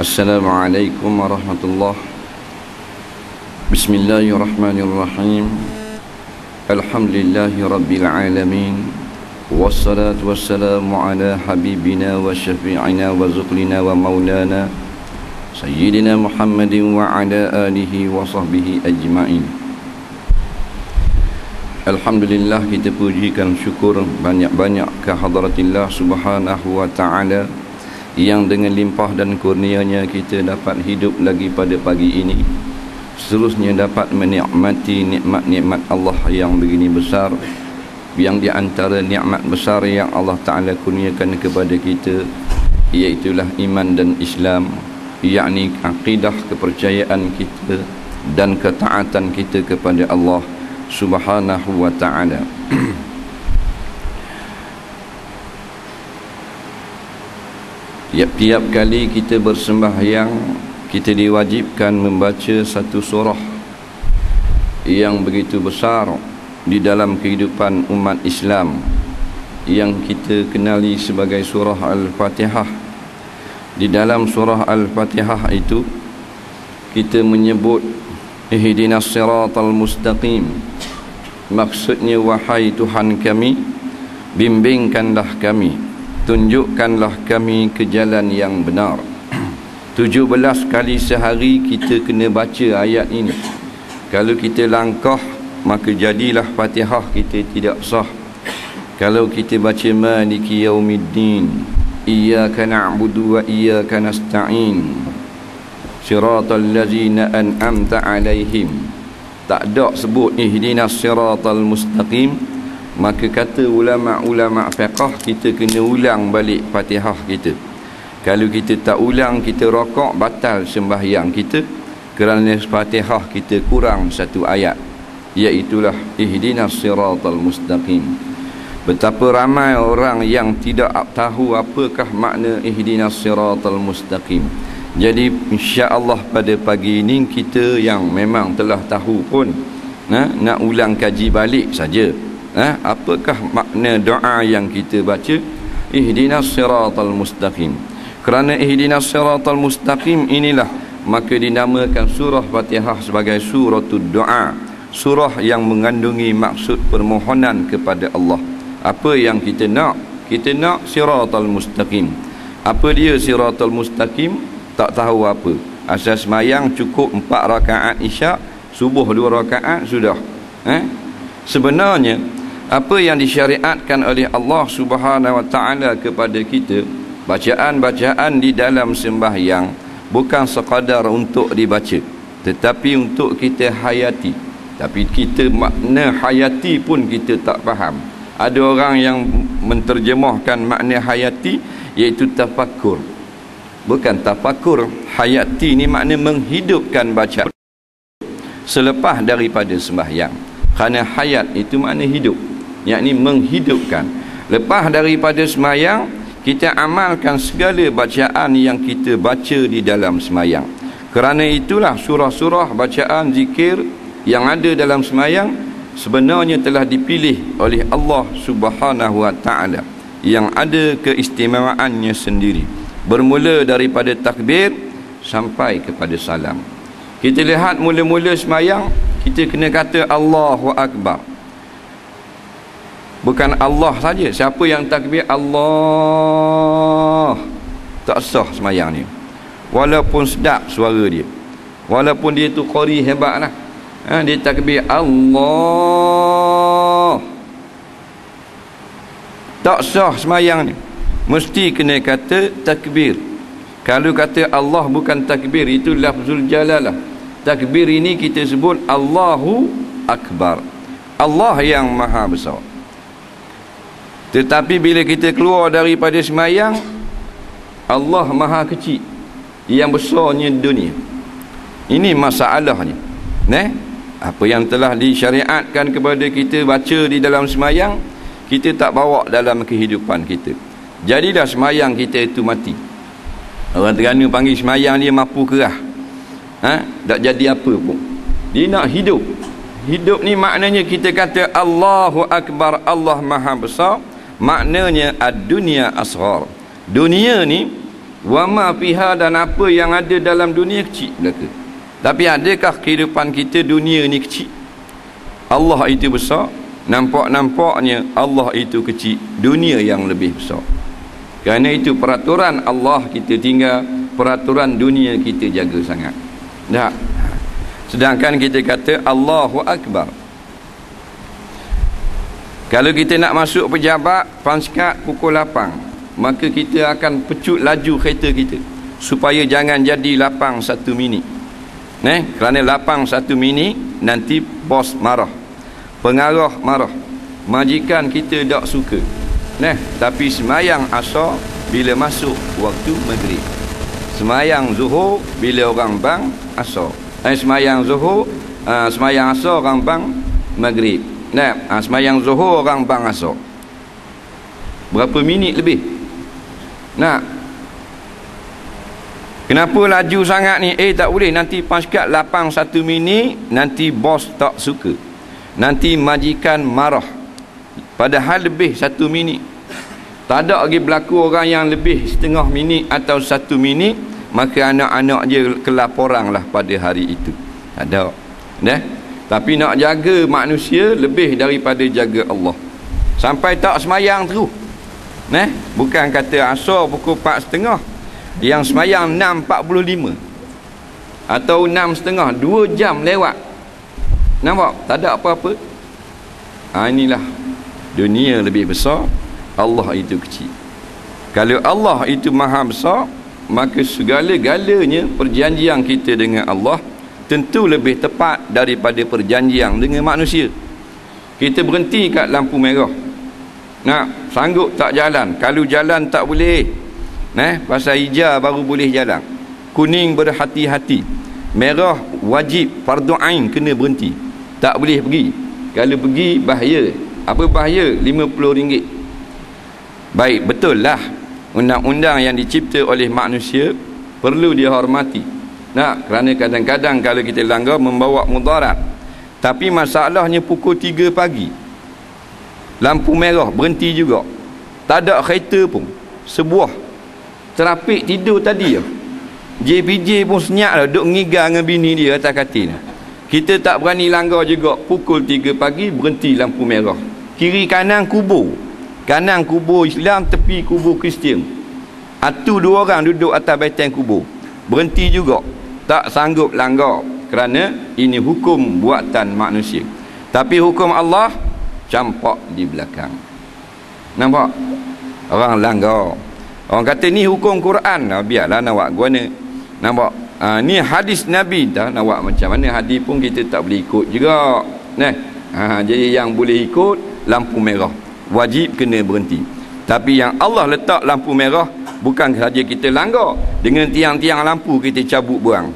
Assalamualaikum warahmatullahi. Bismillahirrahmanirrahim. Alhamdulillahi rabbil alamin. Wassalatu wassalamu ala habibina wa syafi'ina wa zuqlina wa maulana Sayyidina Muhammadin wa ala alihi wa sahbihi ajma'in. Alhamdulillah, kita pujikan syukur banyak-banyak ke hadratillah subhanahu wa ta'ala yang dengan limpah dan kurnianya kita dapat hidup lagi pada pagi ini, seterusnya dapat menikmati nikmat-nikmat Allah yang begini besar. Yang di antara nikmat besar yang Allah Ta'ala kurniakan kepada kita iaitulah iman dan Islam, yakni akidah, kepercayaan kita dan ketaatan kita kepada Allah Subhanahu wa Ta'ala. Tiap kali kita bersembahyang, kita diwajibkan membaca satu surah yang begitu besar di dalam kehidupan umat Islam, yang kita kenali sebagai surah Al-Fatihah. Di dalam surah Al-Fatihah itu kita menyebut ihdinas siratal mustaqim. Maksudnya, wahai Tuhan kami, bimbingkanlah kami, tunjukkanlah kami ke jalan yang benar. 17 kali sehari kita kena baca ayat ini. Kalau kita langkah, maka jadilah Fatihah kita tidak sah. Kalau kita baca Maliki Yaumiddin, Iyyaka na'budu wa iyyaka nasta'in, Siratal ladzina an'amta 'alaihim, tak ada sebut ihdinas siratal mustaqim, maka kata ulama-ulama fiqh, kita kena ulang balik Fatihah kita. Kalau kita tak ulang, kita rokok, batal sembahyang kita, kerana Fatihah kita kurang satu ayat, iaitulah ihdinas siratal mustaqim. Betapa ramai orang yang tidak tahu apakah makna ihdinas siratal mustaqim. Jadi insya-Allah pada pagi ini kita yang memang telah tahu pun nak ulang kaji balik saja. Apakah makna doa yang kita baca ihdinas siratal mustaqim? Kerana ihdinas siratal mustaqim inilah maka dinamakan surah Fatihah sebagai suratul doa, surah yang mengandungi maksud permohonan kepada Allah. Apa yang kita nak? Kita nak siratal mustaqim. Apa dia siratal mustaqim? Tak tahu apa. Asal semayang cukup 4 rakaat isyak, subuh 2 rakaat sudah. Sebenarnya apa yang disyariatkan oleh Allah Subhanahu wa Ta'ala kepada kita, bacaan-bacaan di dalam sembahyang bukan sekadar untuk dibaca, tetapi untuk kita hayati. Tapi kita makna hayati pun kita tak faham. Ada orang yang menterjemahkan makna hayati iaitu tafakkur. Bukan tafakur. Hayati ni makna menghidupkan bacaan selepas daripada sembahyang. Kerana hayat itu makna hidup, yakni menghidupkan. Lepas daripada sembahyang, kita amalkan segala bacaan yang kita baca di dalam sembahyang. Kerana itulah surah-surah bacaan zikir yang ada dalam sembahyang sebenarnya telah dipilih oleh Allah Subhanahu wa Ta'ala, yang ada keistimewaannya sendiri, bermula daripada takbir sampai kepada salam. Kita lihat mula-mula sembahyang, kita kena kata Allahu Akbar. Bukan Allah saja. Siapa yang takbir Allah, tak sah sembahyang ni. Walaupun sedap suara dia, walaupun dia tu qari hebat lah, dia takbir Allah, tak sah sembahyang ni. Mesti kena kata takbir. Kalau kata Allah bukan takbir, itu lafzul jalalah. Takbir ini kita sebut Allahu Akbar, Allah yang maha besar. Tetapi bila kita keluar daripada sembahyang, Allah maha kecil, yang besarnya dunia. Ini masalahnya. Apa yang telah disyariatkan kepada kita baca di dalam sembahyang, kita tak bawa dalam kehidupan kita. Jadilah semayang kita itu mati. Orang Terengganu panggil semayang dia mapu kerah. Tak jadi apa pun. Dia nak hidup. Hidup ni maknanya kita kata Allahu Akbar, Allah maha besar. Maknanya ad-dunya asghar. Dunia ni wa ma fiha, dan apa yang ada dalam dunia kecil belaka. Tapi adakah kehidupan kita dunia ni kecil? Allah itu besar, nampak-nampaknya Allah itu kecil, dunia yang lebih besar. Kerana itu peraturan Allah kita tinggal, peraturan dunia kita jaga sangat. Tak? Sedangkan kita kata Allahu Akbar. Kalau kita nak masuk pejabat Panskat pukul 8, maka kita akan pecut laju kereta kita supaya jangan jadi lapang 1 minit. Kerana lapang 1 minit nanti bos marah, pengarah marah, majikan kita tak suka. Tapi semayang asar bila masuk waktu maghrib, semayang zuhur bila orang bang asar, semayang zuhur, semayang asar orang bang maghrib. Semayang zuhur orang bang asar, berapa minit lebih? Kenapa laju sangat ni? Tak boleh, nanti Panskat lapang 1 minit, nanti bos tak suka, nanti majikan marah. Padahal lebih 1 minit. Tak ada lagi berlaku orang yang lebih setengah minit atau 1 minit, maka anak-anak je kelaparan lah pada hari itu. Ada. Tapi nak jaga manusia lebih daripada jaga Allah. Sampai tak semayang terus. Bukan kata asar pukul 4.30, yang semayang 6.45 atau 6.30, 2 jam lewat. Nampak? Tak ada apa-apa. Inilah dunia lebih besar, Allah itu kecil. Kalau Allah itu maha besar, maka segala-galanya perjanjian kita dengan Allah tentu lebih tepat daripada perjanjian dengan manusia. Kita berhenti kat lampu merah, sanggup tak jalan? Kalau jalan tak boleh, pasal hijau baru boleh jalan, kuning berhati-hati, merah wajib fardu ain kena berhenti, tak boleh pergi. Kalau pergi bahaya. Apa bahaya? RM50. Baik, betul lah undang-undang yang dicipta oleh manusia perlu dihormati. Kerana kadang-kadang kalau kita langgar membawa mudarat. Tapi masalahnya pukul 3 pagi lampu merah berhenti juga, tak ada kereta pun, sebuah terapik tidur tadi ya. JPJ pun senyap lah, duk ngigar dengan bini dia atas katil. Kita tak berani langgar juga, pukul 3 pagi berhenti lampu merah, kiri kanan kubur, kanan kubur Islam, tepi kubur Kristian. Atu 2 orang duduk atas benteng kubur, berhenti juga, tak sanggup langgar, kerana ini hukum buatan manusia. Tapi hukum Allah campak di belakang. Nampak? Orang langgar. Orang kata ni hukum Quran, biarlah nak buat guna. Nampak? Ni hadis Nabi, dah nak buat macam mana hadis pun kita tak boleh ikut juga. Jadi yang boleh ikut lampu merah, wajib kena berhenti. Tapi yang Allah letak lampu merah, bukan saja kita langgar, dengan tiang-tiang lampu kita cabut buang.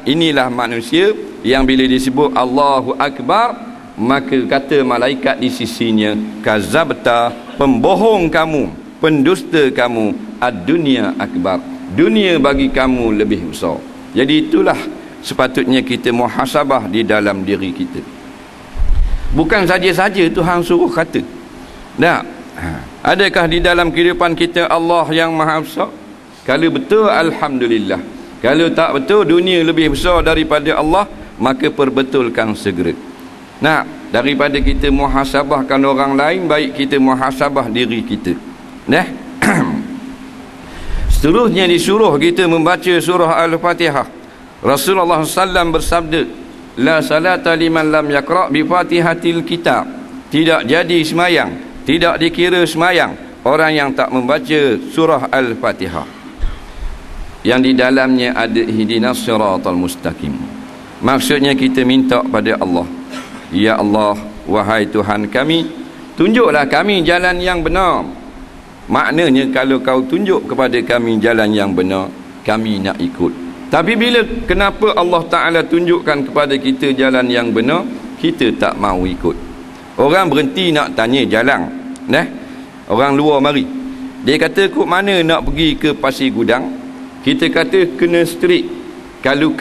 Inilah manusia yang bila disebut Allahu Akbar, maka kata malaikat di sisinya, kazabta, pembohong kamu, pendusta kamu, ad-dunya akbar, dunia bagi kamu lebih besar. Jadi itulah sepatutnya kita muhasabah di dalam diri kita. Bukan saja-saja Tuhan suruh kata. Adakah di dalam kehidupan kita Allah yang maha besar? Kalau betul, alhamdulillah. Kalau tak betul, dunia lebih besar daripada Allah, maka perbetulkan segera. Daripada kita muhasabahkan orang lain, baik kita muhasabah diri kita. Seterusnya disuruh kita membaca surah Al-Fatihah. Rasulullah SAW bersabda, la salata liman lam yaqra' bi fatihatil kitab. Tidak jadi semayang, tidak dikira semayang orang yang tak membaca surah Al-Fatihah, yang di dalamnya ada ihdinas siratal mustaqim. Maksudnya kita minta pada Allah, ya Allah, wahai Tuhan kami, tunjuklah kami jalan yang benar. Maknanya kalau kau tunjuk kepada kami jalan yang benar, kami nak ikut. Tapi bila kenapa Allah Ta'ala tunjukkan kepada kita jalan yang benar, kita tak mau ikut. Orang berhenti nak tanya jalan, orang luar mari, dia kata kok mana nak pergi ke Pasir Gudang, kita kata kena straight. Kalau